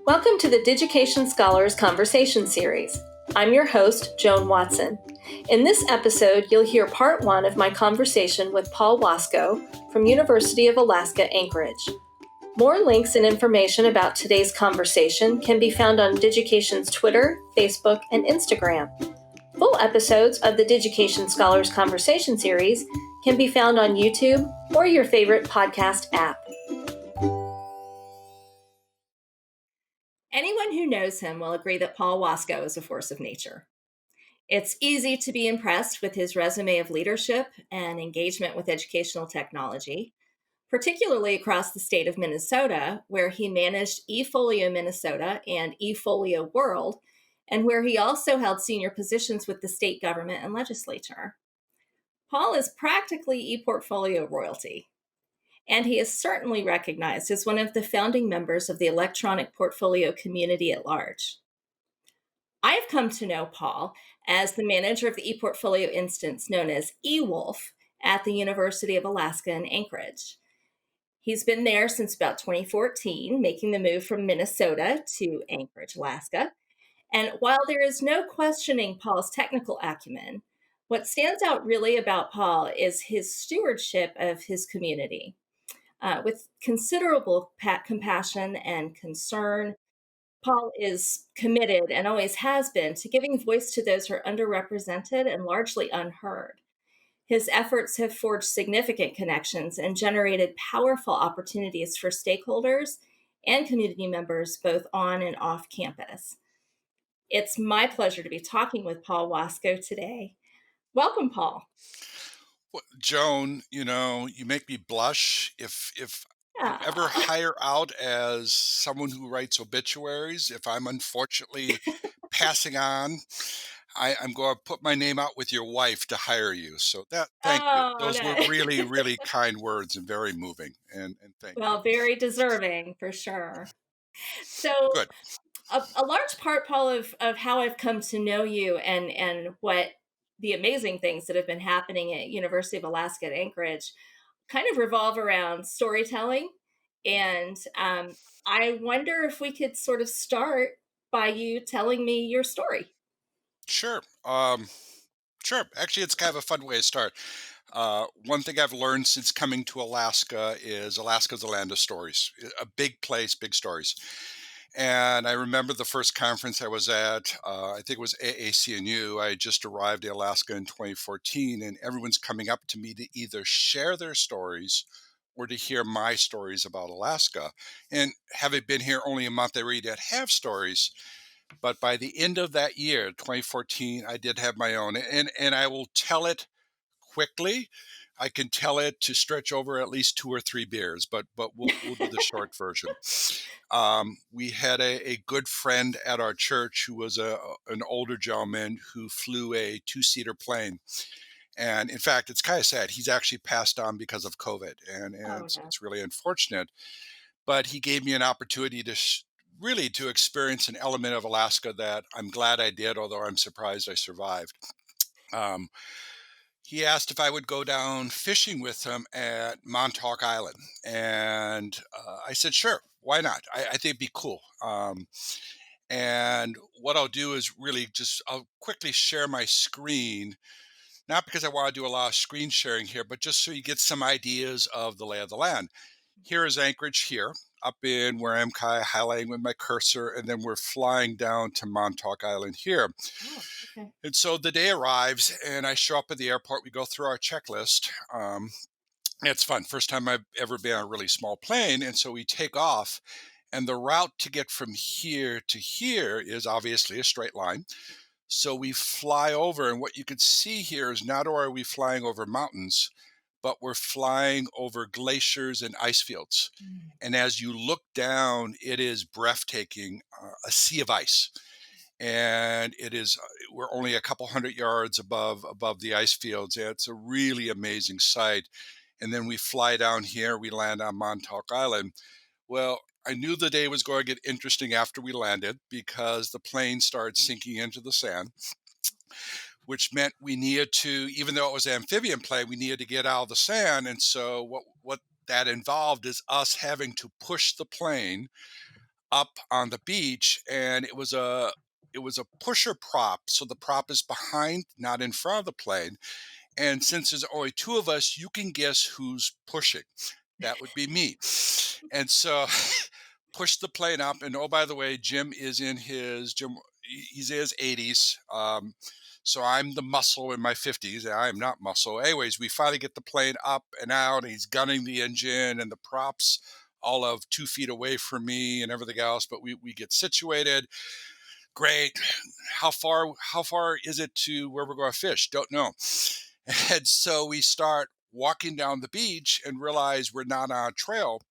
Welcome to the Digication Scholars Conversation Series. I'm your host, Joan Watson. In this episode, you'll hear part one of my conversation with Paul Wasko from University of Alaska, Anchorage. More links and information about today's conversation can be found on Digication's Twitter, Facebook, and Instagram. Full episodes of the Digication Scholars Conversation Series can be found on YouTube or your favorite podcast app. Anyone who knows him will agree that Paul Wasko is a force of nature. It's easy to be impressed with his resume of leadership and engagement with educational technology, particularly across the state of Minnesota, where he managed ePortfolio Minnesota and ePortfolio World, and where he also held senior positions with the state government and legislature. Paul is practically ePortfolio royalty, and he is certainly recognized as one of the founding members of the electronic portfolio community at large. I have come to know Paul as the manager of the ePortfolio instance known as eWolf at the University of Alaska in Anchorage. He's been there since about 2014, making the move from Minnesota to Anchorage, Alaska. And while there is no questioning Paul's technical acumen, what stands out really about Paul is his stewardship of his community. With considerable compassion and concern, Paul is committed and always has been to giving voice to those who are underrepresented and largely unheard. His efforts have forged significant connections and generated powerful opportunities for stakeholders and community members both on and off campus. It's my pleasure to be talking with Paul Wasko today. Welcome, Paul. Well, Joan, you make me blush. If you ever hire out as someone who writes obituaries, if I'm unfortunately passing on, I'm going to put my name out with your wife to hire you. So thank you. Those were really, really kind words and very moving. And thank you. Well, very deserving for sure. So Good. A large part, Paul, of how I've come to know you and what the amazing things that have been happening at University of Alaska at Anchorage kind of revolve around storytelling. And I wonder if we could sort of start by you telling me your story. Sure. Sure. Actually, it's kind of a fun way to start. One thing I've learned since coming to Alaska is Alaska's a land of stories, a big place, big stories. And I remember the first conference I was at, I think it was AACNU. I had just arrived in Alaska in 2014, and everyone's coming up to me to either share their stories or to hear my stories about Alaska. And having been here only a month, I really did have stories. But by the end of that year, 2014, I did have my own. And I will tell it quickly. I can tell it to stretch over at least 2 or 3 beers, but we'll do the short version. We had a good friend at our church who was an older gentleman who flew a 2-seater plane. And in fact, it's kind of sad. He's actually passed on because of COVID, and it's really unfortunate. But he gave me an opportunity to really to experience an element of Alaska that I'm glad I did, although I'm surprised I survived. He asked if I would go down fishing with him at Montauk Island. And I said, sure, why not? I think it'd be cool. And what I'll do is really I'll quickly share my screen, not because I want to do a lot of screen sharing here, but just so you get some ideas of the lay of the land. Here is Anchorage here, up in where I'm kind of highlighting with my cursor, and then we're flying down to Montauk Island here. Oh, okay. And so the day arrives, and I show up at the airport. We go through our checklist. It's fun. First time I've ever been on a really small plane, and so we take off. And the route to get from here to here is obviously a straight line. So we fly over, and what you can see here is not only are we flying over mountains, but we're flying over glaciers and ice fields. And as you look down, it is breathtaking, a sea of ice. And we're only a couple hundred yards above the ice fields. And it's a really amazing sight. And then we fly down here, we land on Montauk Island. Well, I knew the day was going to get interesting after we landed because the plane started sinking into the sand, which meant we needed to, even though it was an amphibian plane, we needed to get out of the sand. And so what that involved is us having to push the plane up on the beach, and it was a pusher prop. So the prop is behind, not in front of the plane. And since there's only two of us, you can guess who's pushing. That would be me. And so push the plane up. And oh, by the way, he's in his 80s. So I'm the muscle in my 50s. And I am not muscle. Anyways, we finally get the plane up and out. And he's gunning the engine, and the props all of 2 feet away from me and everything else. But we get situated. Great. How far is it to where we're going to fish? Don't know. And so we start walking down the beach and realize we're not on a trail,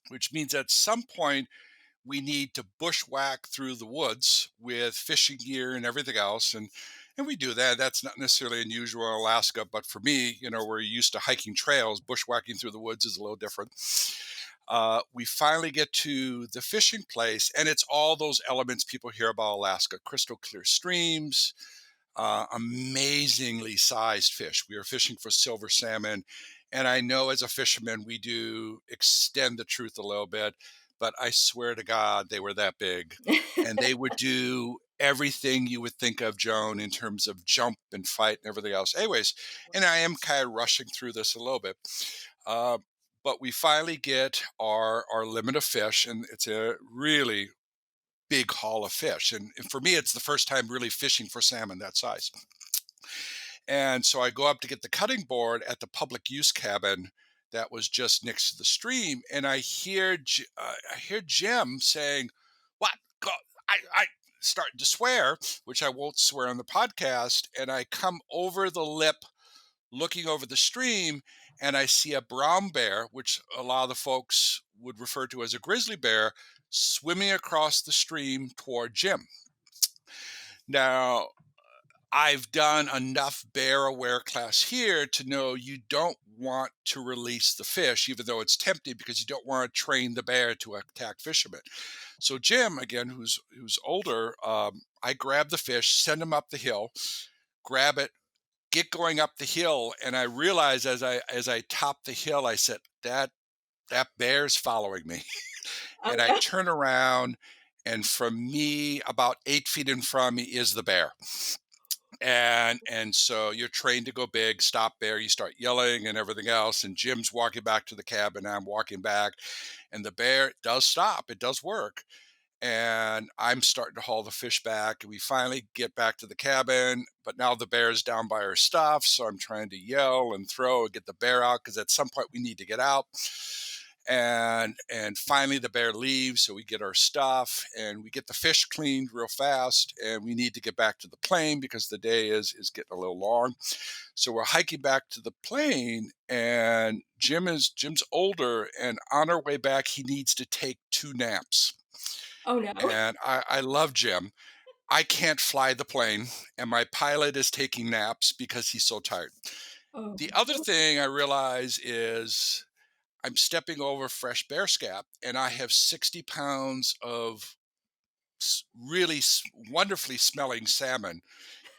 which means at some point we need to bushwhack through the woods with fishing gear and everything else. And we do that. That's not necessarily unusual in Alaska, but for me, we're used to hiking trails. Bushwhacking through the woods is a little different. We finally get to the fishing place, and it's all those elements people hear about Alaska: crystal clear streams, amazingly sized fish. We are fishing for silver salmon. And I know as a fisherman, we do extend the truth a little bit, but I swear to God, they were that big. And they would do everything you would think of, Joan, in terms of jump and fight and everything else. Anyways, and I am kind of rushing through this a little bit. Uh, but we finally get our limit of fish, and it's a really big haul of fish. And for me, it's the first time really fishing for salmon that size. And so I go up to get the cutting board at the public use cabin that was just next to the stream, and I hear Jim saying, "What? Go, I starting to swear," which I won't swear on the podcast. And I come over the lip, looking over the stream, and I see a brown bear, which a lot of the folks would refer to as a grizzly bear, swimming across the stream toward Jim. Now, I've done enough bear aware class here to know you don't want to release the fish, even though it's tempting, because you don't want to train the bear to attack fishermen. So Jim, again, who's older, I grab the fish, send him up the hill, grab it, get going up the hill, and I realize as I top the hill, I said that bear's following me, Oh and I no. turn around, and from me, about 8 feet in front of me is the bear. And so you're trained to go big, stop bear, you start yelling and everything else. And Jim's walking back to the cabin, I'm walking back, and the bear does stop. It does work. And I'm starting to haul the fish back. And we finally get back to the cabin, but now the bear's down by her stuff. So I'm trying to yell and throw and get the bear out, because at some point we need to get out. And finally the bear leaves, so we get our stuff and we get the fish cleaned real fast, and we need to get back to the plane because the day is getting a little long. So we're hiking back to the plane, and Jim's older, and on our way back he needs to take 2 naps. Oh no. And I love Jim. I can't fly the plane, and my pilot is taking naps because he's so tired. Oh. The other thing I realize is I'm stepping over fresh bear scap, and I have 60 pounds of really wonderfully smelling salmon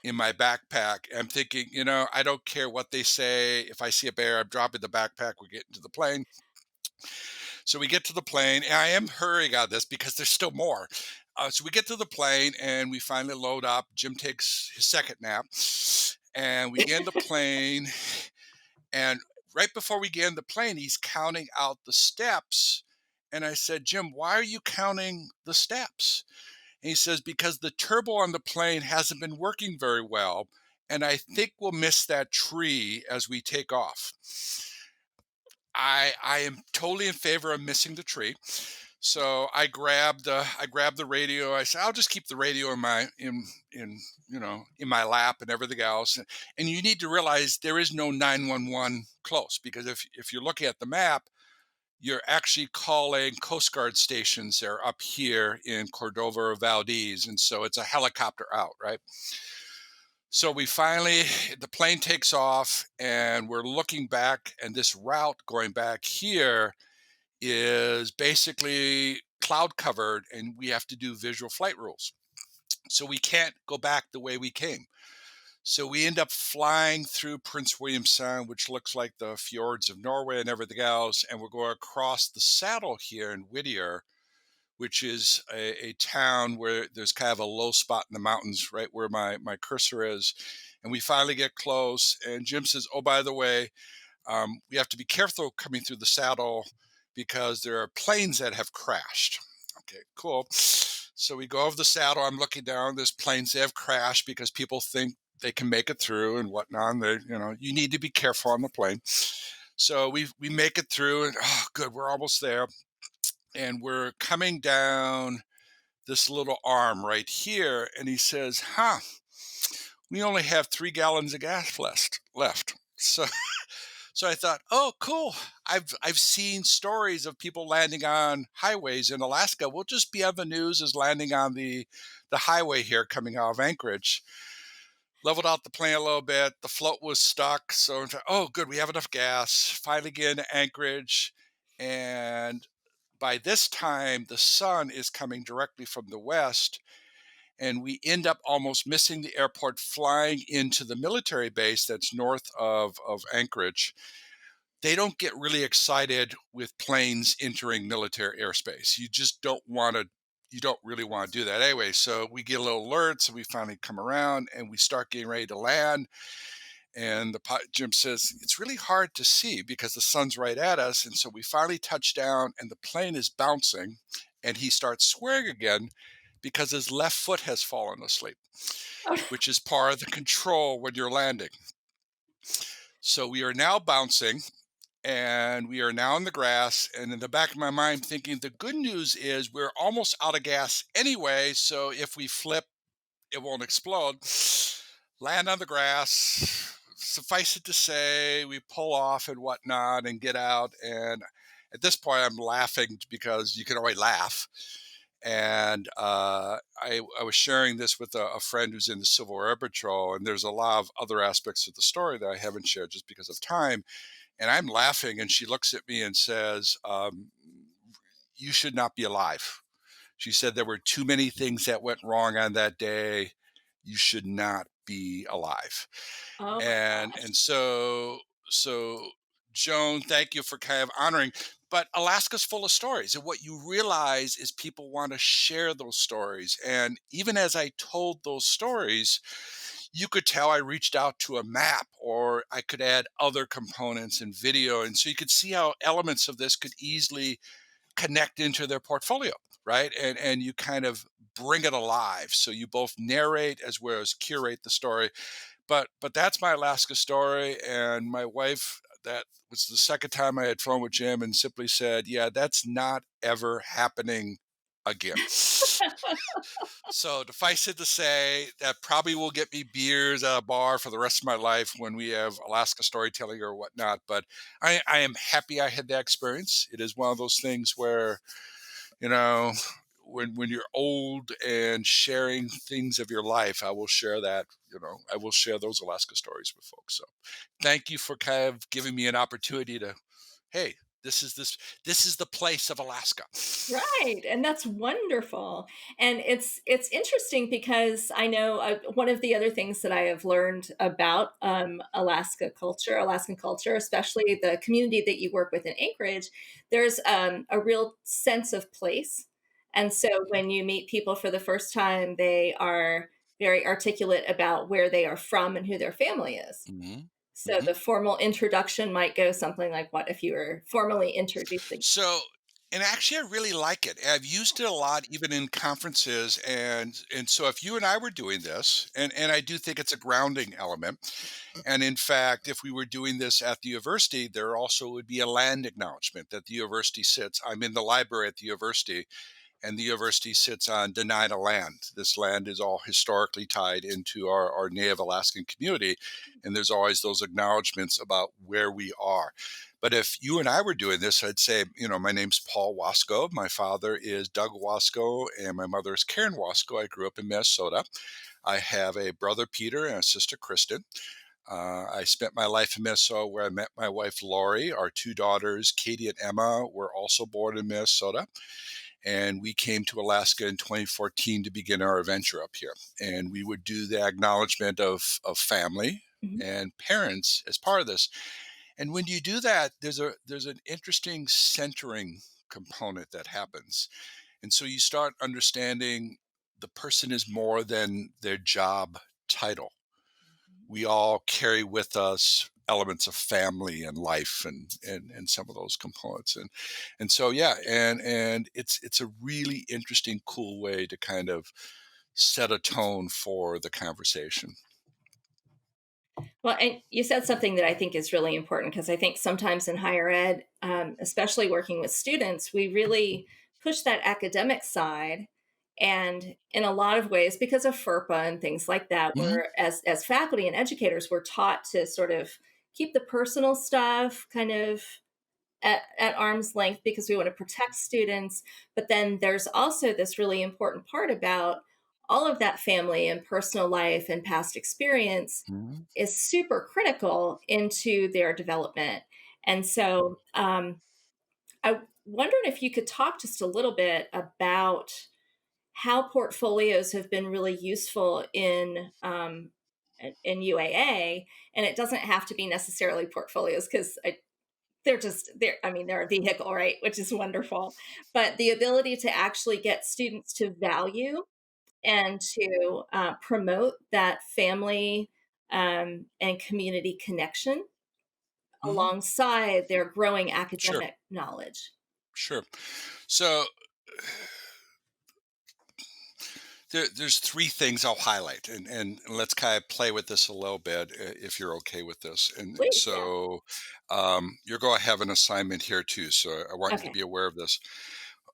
in my backpack. I'm thinking, I don't care what they say. If I see a bear, I'm dropping the backpack. We're getting to the plane. So we get to the plane, and I am hurrying on this because there's still more. So we get to the plane, and we finally load up. Jim takes his second nap, and we get in the plane. And right before we get in the plane, he's counting out the steps. And I said, "Jim, why are you counting the steps?" And he says, "Because the turbo on the plane hasn't been working very well. And I think we'll miss that tree as we take off." I am totally in favor of missing the tree. So I grabbed the radio. I said, "I'll just keep the radio in my lap and everything else." And you need to realize there is no 911 close, because if you're looking at the map, you're actually calling Coast Guard stations. They're up here in Cordova or Valdez, and so it's a helicopter out, right? So the plane takes off, and we're looking back, and this route going back here is basically cloud covered, and we have to do visual flight rules. So we can't go back the way we came. So we end up flying through Prince William Sound, which looks like the fjords of Norway and everything else. And we're going across the saddle here in Whittier, which is a town where there's kind of a low spot in the mountains, right where my cursor is. And we finally get close, and Jim says, "Oh, by the way, we have to be careful coming through the saddle because there are planes that have crashed." Okay, cool. So we go over the saddle. I'm looking down. There's planes that have crashed because people think they can make it through and whatnot. And you need to be careful on the plane. So we make it through, and oh, good, we're almost there, and we're coming down this little arm right here, and he says, "Huh, we only have 3 gallons of gas left." So I thought, "Oh, cool. I've seen stories of people landing on highways in Alaska. We'll just be on the news as landing on the highway here coming out of Anchorage." Leveled out the plane a little bit. The float was stuck, so I thought, "Oh, good. We have enough gas." Finally get into Anchorage, and by this time, the sun is coming directly from the west, and we end up almost missing the airport, flying into the military base that's north of Anchorage. They don't get really excited with planes entering military airspace. You just don't want to. You don't really want to do that anyway. So we get a little alert. So we finally come around and we start getting ready to land. And Jim says it's really hard to see because the sun's right at us. And so we finally touch down, and the plane is bouncing, and he starts swearing again because his left foot has fallen asleep, which is part of the control when you're landing. So we are now bouncing, and we are now in the grass. And in the back of my mind, thinking the good news is we're almost out of gas anyway. So if we flip, it won't explode. Land on the grass. Suffice it to say, we pull off and whatnot and get out. And at this point, I'm laughing because you can always laugh. And I was sharing this with a friend who's in the Civil Air Patrol, and there's a lot of other aspects of the story that I haven't shared just because of time. And I'm laughing, and she looks at me and says, "You should not be alive." She said there were too many things that went wrong on that day. You should not be alive. Oh my And gosh. so Joan, thank you for kind of honoring. But Alaska's full of stories, and what you realize is people want to share those stories. And even as I told those stories, you could tell I reached out to a map, or I could add other components and video. And so you could see how elements of this could easily connect into their portfolio, right? And you kind of bring it alive. So you both narrate as well as curate the story. But that's my Alaska story. And my wife, that was the second time I had flown with Jim, and simply said, "Yeah, that's not ever happening again." So suffice it to say, that probably will get me beers at a bar for the rest of my life when we have Alaska storytelling or whatnot. But I am happy I had that experience. It is one of those things where, you know, when you're old and sharing things of your life, I will share that. I will share those Alaska stories with folks. So thank you for kind of giving me an opportunity to, hey, this is the place of Alaska. Right, and that's wonderful. And it's interesting because I know one of the other things that I have learned about Alaskan culture, especially the community that you work with in Anchorage, there's a real sense of place. And so when you meet people for the first time, they are very articulate about where they are from and who their family is. Hmm. So Hmm. the formal introduction might go something like, "What if you were formally introducing?" So, and actually, I really like it. I've used it a lot, even in conferences, and so if you and I were doing this, and I do think it's a grounding element. And in fact, if we were doing this at the university, there also would be a land acknowledgement that the university sits. I'm in the library at the university, and the university sits on denied land. This land is all historically tied into our Native Alaskan community, and there's always those acknowledgments about where we are. But if you and I were doing this, I'd say, my name's Paul Wasko. My father is Doug Wasko, and my mother is Karen Wasko. I grew up in Minnesota. I have a brother, Peter, and a sister, Kristen. I spent my life in Minnesota where I met my wife, Lori. Our two daughters, Katie and Emma, were also born in Minnesota. And we came to Alaska in 2014 to begin our adventure up here. And we would do the acknowledgement of family Mhm. and parents as part of this. And when you do that, there's an interesting centering component that happens. And so you start understanding the person is more than their job title. We all carry with us elements of family and life and some of those components. And so yeah, and it's a really interesting, cool way to kind of set a tone for the conversation. Well, and you said something that I think is really important because I think sometimes in higher ed, especially working with students, we really push that academic side. And in a lot of ways, because of FERPA and things like that, Mhm. we're as faculty and educators, we're taught to sort of keep the personal stuff kind of at arm's length because we want to protect students. But then there's also this really important part about all of that family and personal life and past experience Mhm. is super critical into their development. And so I wondered if you could talk just a little bit about how portfolios have been really useful in UAA, and it doesn't have to be necessarily portfolios because they're just they're I mean they're a vehicle, right, which is wonderful, but the ability to actually get students to value and to promote that family and community connection Mhm. alongside their growing Sure, academic knowledge. sure. So there's three things I'll highlight, and let's kind of play with this a little bit, if you're okay with this. And Please, yeah. so you're going to have an assignment here too. So I want you to Okay. be aware of this.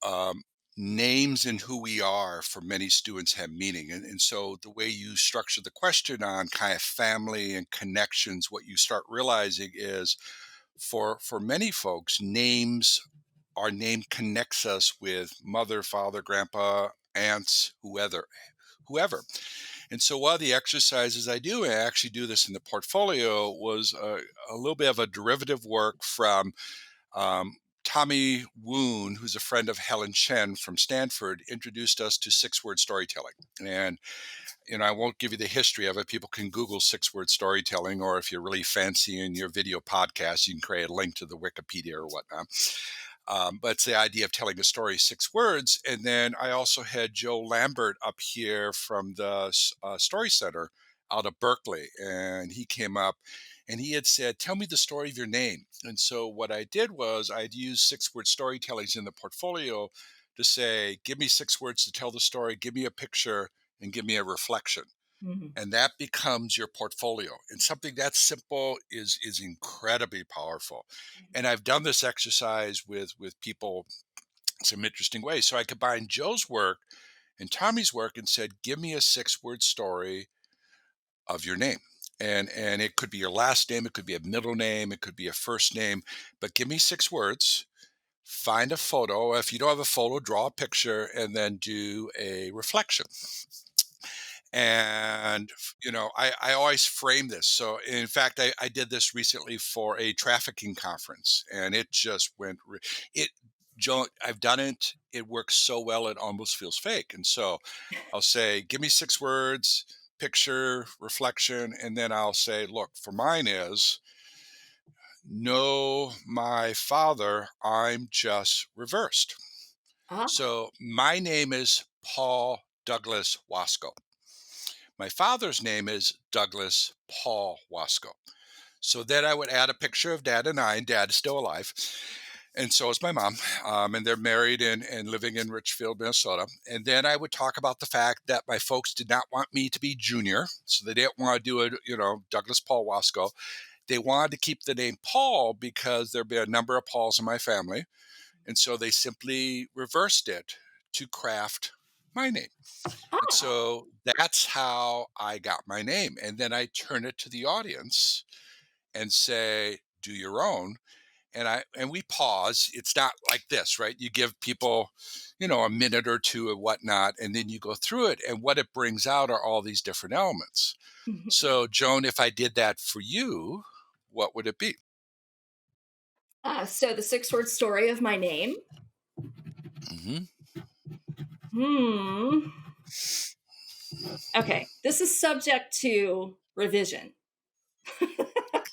Um, Names and who we are for many students have meaning, and so the way you structure the question on kind of family and connections, what you start realizing is for many folks, names our name connects us with mother, father, grandpa, aunts, whoever. And so one of the exercises I do, and I actually do this in the portfolio, was a little bit of a derivative work from um, Tommy Woon, who's a friend of Helen Chen from Stanford, introduced us to six-word storytelling. And I won't give you the history of it. People can Google six-word storytelling, or if you're really fancy in your video podcast, you can create a link to the Wikipedia or whatnot. But it's the idea of telling a story six words. And then I also had Joe Lambert up here from the Story Center out of Berkeley. And he came up and he had said, "Tell me the story of your name." And so what I did was I'd use six-word storytellings in the portfolio to say, give me six words to tell the story, give me a picture, and give me a reflection, Mhm. and that becomes your portfolio. And something that simple is incredibly powerful. And I've done this exercise with people in some interesting ways. So I combined Joe's work and Tommy's work and said, give me a six-word story of your name. And it could be your last name, it could be a middle name, it could be a first name, but give me six words. Find a photo. If you don't have a photo, draw a picture and then do a reflection. And I always frame this. So in fact, I did this recently for a trafficking conference, and it just went it Joe, I've done it. It works so well it almost feels fake. And so I'll say, give me six words, picture, reflection, and then I'll say, look, for mine is, no, my father, I'm just reversed. Ah. So my name is Paul Douglas Wasko. My father's name is Douglas Paul Wasko. So then I would add a picture of dad and I, and dad is still alive. And so is my mom. And they're married and living in Richfield, Minnesota. And then I would talk about the fact that my folks did not want me to be junior. So they didn't want to do it, Douglas Paul Wasco. They wanted to keep the name Paul because there'd be a number of Pauls in my family. And so they simply reversed it to craft my name. And Ah. so that's how I got my name. And then I turn it to the audience and say, do your own. And we pause. It's not like this, right? You give people, a minute or two and whatnot, and then you go through it. And what it brings out are all these different elements. Mhm. So, Joan, if I did that for you, what would it be? So the six-word story of my name. Hmm. Hmm. Okay, this is subject to revision,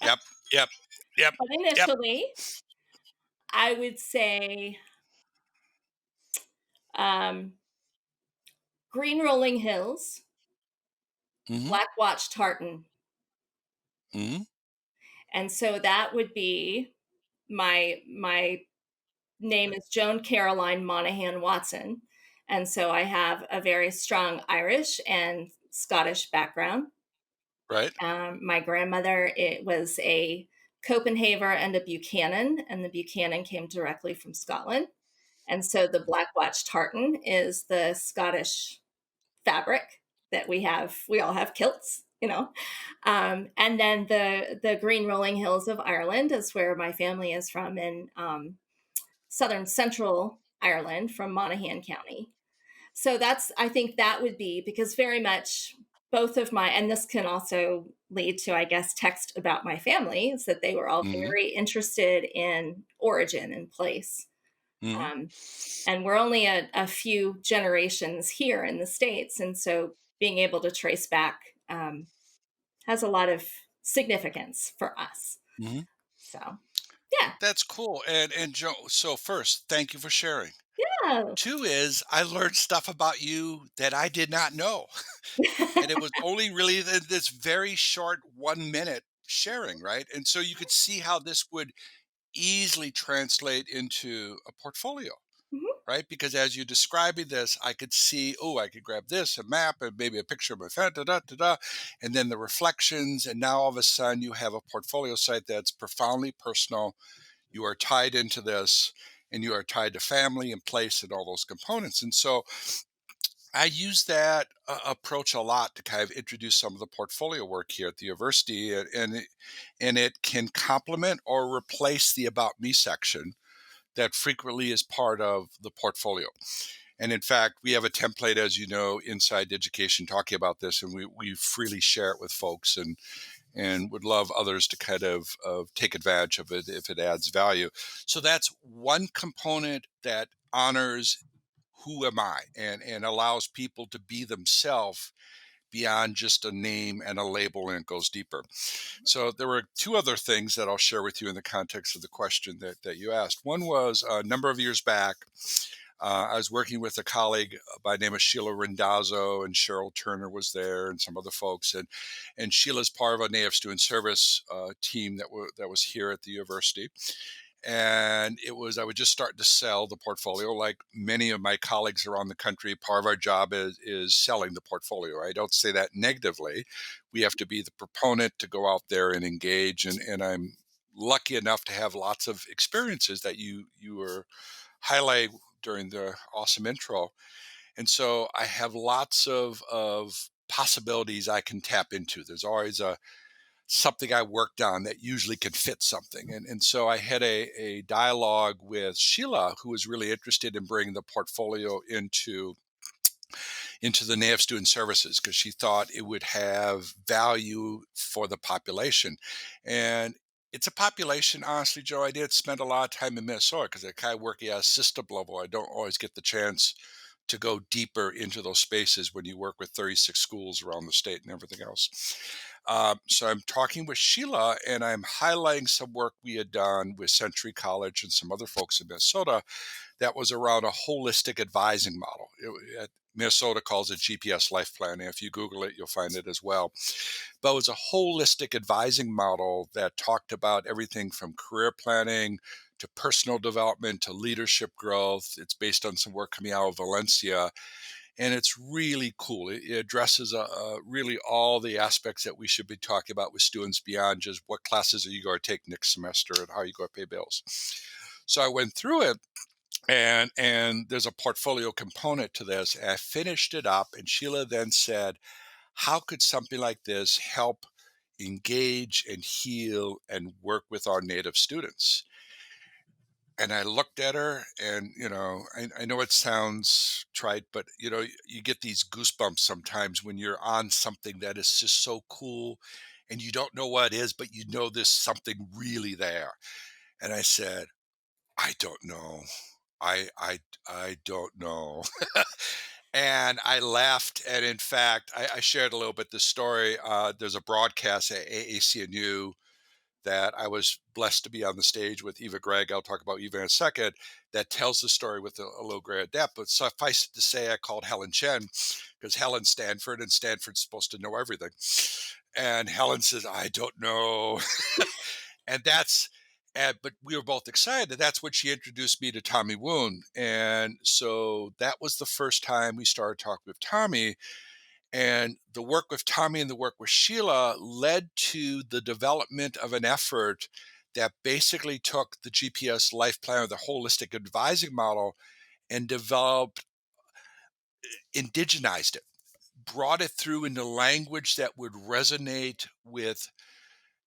Yep. Yep. Yep. but Yep. initially, I would say Um, Green rolling hills, Mhm. Black Watch tartan. Mhm. And so that would be my name is Joan Caroline Monahan Watson. And so I have a very strong Irish and Scottish background. Right. My grandmother, it was a Copenhagen and a Buchanan, and the Buchanan came directly from Scotland. And so the Black Watch tartan is the Scottish fabric that we have. We all have kilts, you know. And then the Green Rolling Hills of Ireland is where my family is from in southern central Ireland from Monaghan County. So that's, I think that would be because very much both of my, and this can also lead to, I guess, text about my family, is that they were all Mhm. very interested in origin and place. Mhm. Um, and we're only a few generations here in the States. And so being able to trace back has a lot of significance for us. Mhm. So, yeah. That's cool. And Joe, so first, thank you for sharing. Oh. Two is I learned stuff about you that I did not know. And it was only really this very short 1 minute sharing, right? And so you could see how this would easily translate into a portfolio, Mhm. right? Because as you describing this, I could see, oh, I could grab this, a map, and maybe a picture of my family, da, da, da, da, and then the reflections. And now all of a sudden you have a portfolio site that's profoundly personal. You are tied into this, and you are tied to family and place and all those components. And so I use that approach a lot to kind of introduce some of the portfolio work here at the university, and it can complement or replace the about me section that frequently is part of the portfolio. And in fact, we have a template, as you know, inside Digication talking about this, and we freely share it with folks, and would love others to kind of take advantage of it if it adds value. So that's one component that honors who am I, and allows people to be themselves beyond just a name and a label, and it goes deeper. So there were two other things that I'll share with you in the context of the question that you asked. One was a number of years back, I was working with a colleague by the name of Sheila Rindazzo, and Cheryl Turner was there, and some other folks. And Sheila's part of a Native Student Service team that was here at the university. And it was, I was just starting to sell the portfolio. Like many of my colleagues around the country, part of our job is selling the portfolio. I don't say that negatively. We have to be the proponent to go out there and engage. And I'm lucky enough to have lots of experiences that you were highlighting during the awesome intro. And so I have lots of possibilities I can tap into. There's always a something I worked on that usually can fit something. And so I had a dialogue with Sheila, who was really interested in bringing the portfolio into the NAF Student Services because she thought it would have value for the population. And it's a population, honestly, Joe, I did spend a lot of time in Minnesota because I kind of work at a system level. I don't always get the chance to go deeper into those spaces when you work with 36 schools around the state and everything else. So I'm talking with Sheila, and I'm highlighting some work we had done with Century College and some other folks in Minnesota that was around a holistic advising model. Minnesota calls it GPS life planning. If you Google it, you'll find it as well. But it was a holistic advising model that talked about everything from career planning to personal development to leadership growth. It's based on some work coming out of Valencia, and it's really cool. It addresses really all the aspects that we should be talking about with students beyond just what classes are you going to take next semester and how are you going to pay bills. So I went through it, and there's a portfolio component to this. And I finished it up, and Sheila then said, "How could something like this help engage and heal and work with our Native students?" And I looked at her, and I know it sounds trite, but you get these goosebumps sometimes when you're on something that is just so cool, and you don't know what it is, but you know there's something really there. And I said, "I don't know. I don't know." And I laughed. And in fact, I shared a little bit this story. There's a broadcast at AACNU that I was blessed to be on the stage with Eva Gregg. I'll talk about Eva in a second. That tells the story with a little greater depth. But suffice it to say, I called Helen Chen because Helen's Stanford, and Stanford's supposed to know everything. And Helen says, "I don't know." and that's but we were both excited that that's when she introduced me to Tommy Woon. And so that was the first time we started talking with Tommy. And the work with Tommy and the work with Sheila led to the development of an effort that basically took the GPS life plan, or the holistic advising model, and developed, indigenized it, brought it through into language that would resonate with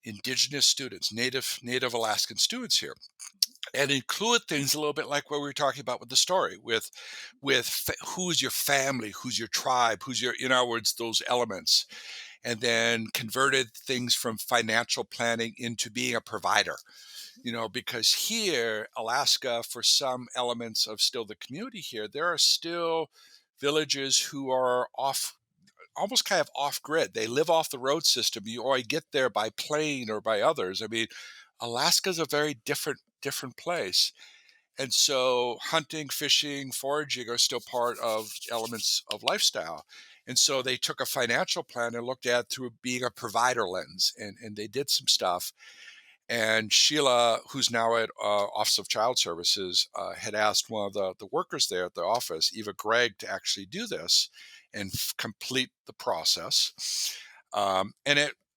indigenous students, native Alaskan students here, and include things a little bit like what we were talking about with the story, who's your family, who's your tribe, who's your, in other words, those elements, and then converted things from financial planning into being a provider. Because here, Alaska, for some elements of still the community here, there are still villages who are off, almost kind of off grid. They live off the road system. You only get there by plane or by others. I mean, Alaska's a very different place. And so hunting, fishing, foraging are still part of elements of lifestyle. And so they took a financial plan and looked at it through being a provider lens, and they did some stuff. And Sheila, who's now at Office of Child Services, had asked one of the workers there at the office, Eva Gregg, to actually do this and complete the process. And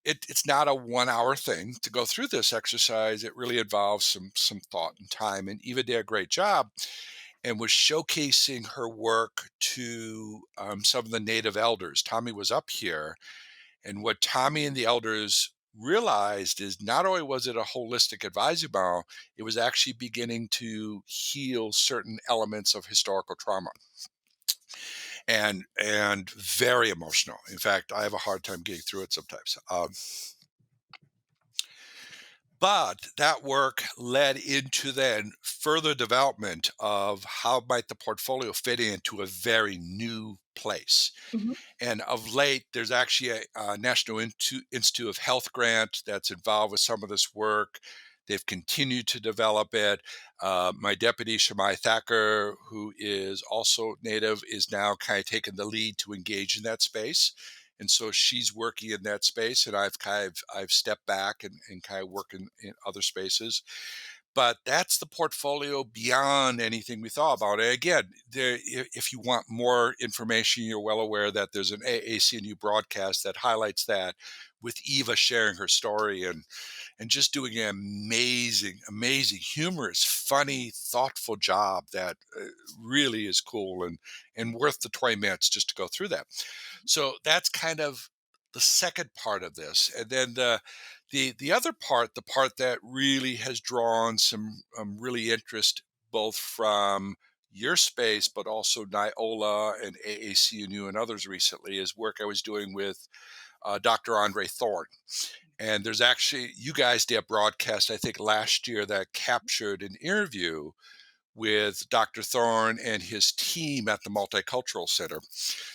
it's not a 1 hour thing to go through this exercise. It really involves some thought and time. And Eva did a great job and was showcasing her work to some of the native elders. Tommy was up here, and what Tommy and the elders realized is not only was it a holistic advisory model, it was actually beginning to heal certain elements of historical trauma, and very emotional. In fact, I have a hard time getting through it sometimes. But that work led into then further development of how might the portfolio fit into a very new place. Mhm. And of late, there's actually a National Institute of Health grant that's involved with some of this work. They've continued to develop it. My deputy, Shamai Thacker, who is also native, is now kind of taking the lead to engage in that space. And so she's working in that space, and I've stepped back and kind of work in other spaces. But that's the portfolio beyond anything we thought about. And again, if you want more information, you're well aware that there's an AACNU broadcast that highlights that, with Eva sharing her story and just doing an amazing, humorous, funny, thoughtful job that really is cool and worth the 20 minutes just to go through that. So that's kind of the second part of this. And then the other part, the part that really has drawn some really interest, both from your space, but also NIOLA and AACNU and others recently, is work I was doing with Dr. Andre Thorne. And there's actually, you guys did a broadcast, I think, last year that captured an interview with Dr. Thorne and his team at the Multicultural Center.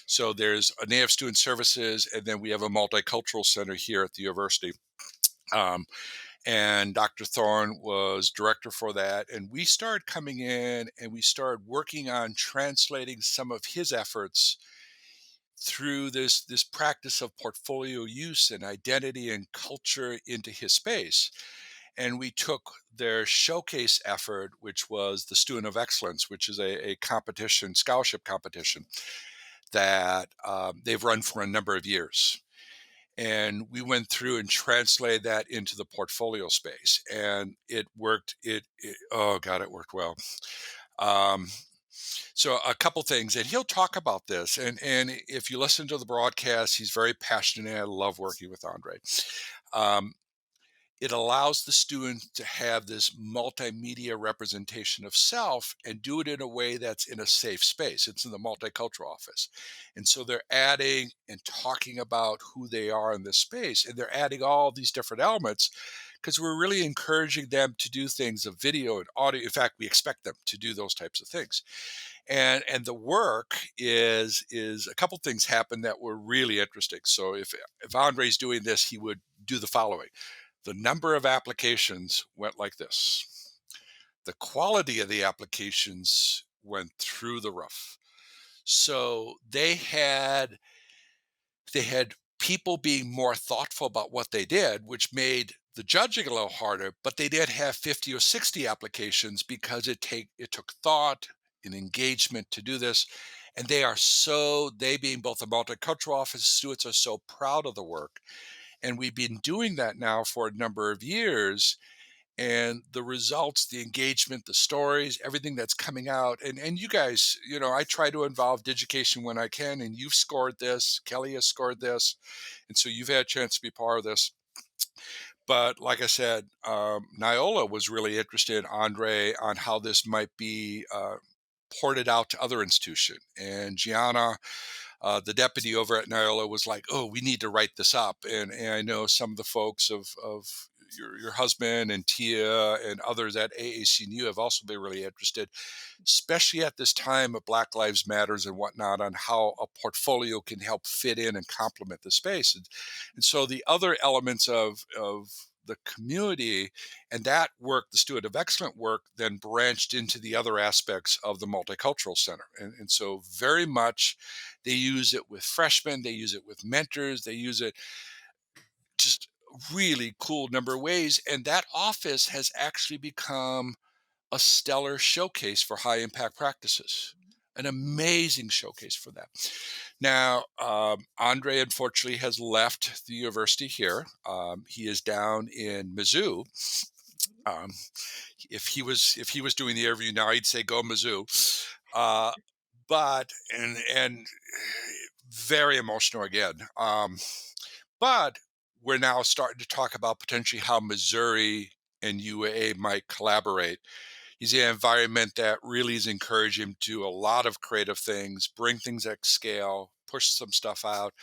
So there's a Native Student Services, and then we have a Multicultural Center here at the university. Um, and Dr. Thorne was director for that. And we started coming in and we started working on translating some of his efforts through this practice of portfolio use and identity and culture into his space. And we took their showcase effort, which was the Student of Excellence, which is a competition, scholarship competition that they've run for a number of years. And we went through and translated that into the portfolio space, and it worked. Oh God, it worked well. Um, so a couple things, and he'll talk about this. And if you listen to the broadcast, he's very passionate. I love working with Andre. Um, it allows the student to have this multimedia representation of self and do it in a way that's in a safe space. It's in the multicultural office. And so they're adding and talking about who they are in this space. And they're adding all these different elements because we're really encouraging them to do things of video and audio. In fact, we expect them to do those types of things. And the work is a couple things happen that were really interesting. So if Andre's doing this, he would do the following. The number of applications went like this. The quality of the applications went through the roof. So they had people being more thoughtful about what they did, which made the judging a little harder, but they did have 50 or 60 applications because it took thought and engagement to do this. And they being both the multicultural office stewards are so proud of the work. And we've been doing that now for a number of years. And the results, the engagement, the stories, everything that's coming out. And you guys, I try to involve Digication when I can, and you've scored this, Kelly has scored this. And so you've had a chance to be part of this. But like I said, Niola was really interested, Andre, on how this might be ported out to other institutions. And Gianna, the deputy over at Niola, was like, "Oh, we need to write this up." And I know some of the folks of your husband and Tia and others at AACNU have also been really interested, especially at this time of Black Lives Matters and whatnot, on how a portfolio can help fit in and complement the space. And so the other elements of the community and that work, the Steward of Excellent work, then branched into the other aspects of the Multicultural Center. And so very much they use it with freshmen, they use it with mentors, they use it just really cool number of ways. And that office has actually become a stellar showcase for high impact practices, an amazing showcase for that. Now, Andre unfortunately has left the university here. He is down in Mizzou. Um, if he was doing the interview now, he'd say go Mizzou. But and very emotional again. But we're now starting to talk about potentially how Missouri and UAA might collaborate. He's in an environment that really is encouraging him to do a lot of creative things, bring things at scale, push some stuff out.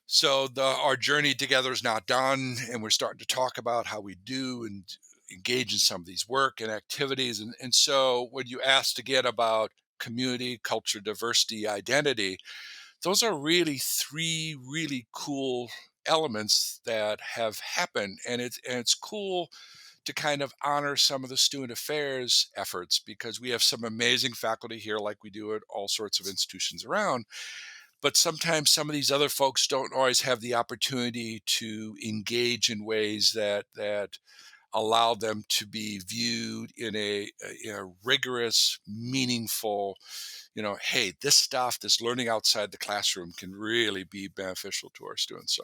So our journey together is not done, and we're starting to talk about how we do and engage in some of these work and activities. And so when you asked again about community, culture, diversity, identity, those are really three really cool elements that have happened. And it's cool to kind of honor some of the student affairs efforts, because we have some amazing faculty here like we do at all sorts of institutions around. But sometimes some of these other folks don't always have the opportunity to engage in ways that allow them to be viewed in a rigorous, meaningful, hey, this stuff, this learning outside the classroom can really be beneficial to our students. So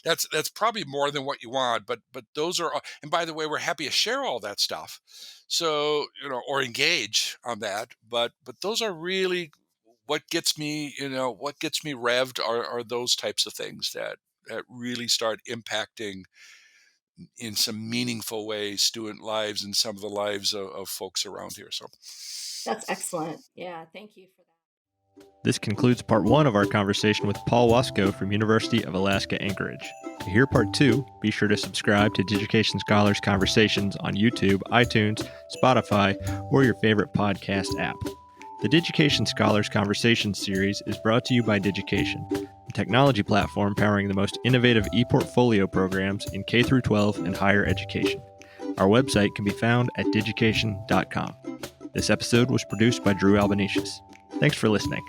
that's probably more than what you want, but those are, and by the way, we're happy to share all that stuff. So, or engage on that, but those are really what gets me, revved are those types of things that really start impacting in some meaningful ways student lives and some of the lives of folks around here. So That's excellent. Yeah, thank you for that. This concludes part 1 of our conversation with Paul Wasko from University of Alaska Anchorage. To hear part 2, be sure to subscribe to Digication Scholars Conversations on YouTube, iTunes, Spotify, or your favorite podcast app. The Digication Scholars Conversations series is brought to you by Digication, a technology platform powering the most innovative ePortfolio programs in K-12 and higher education. Our website can be found at digication.com. This episode was produced by Drew Albanesius. Thanks for listening.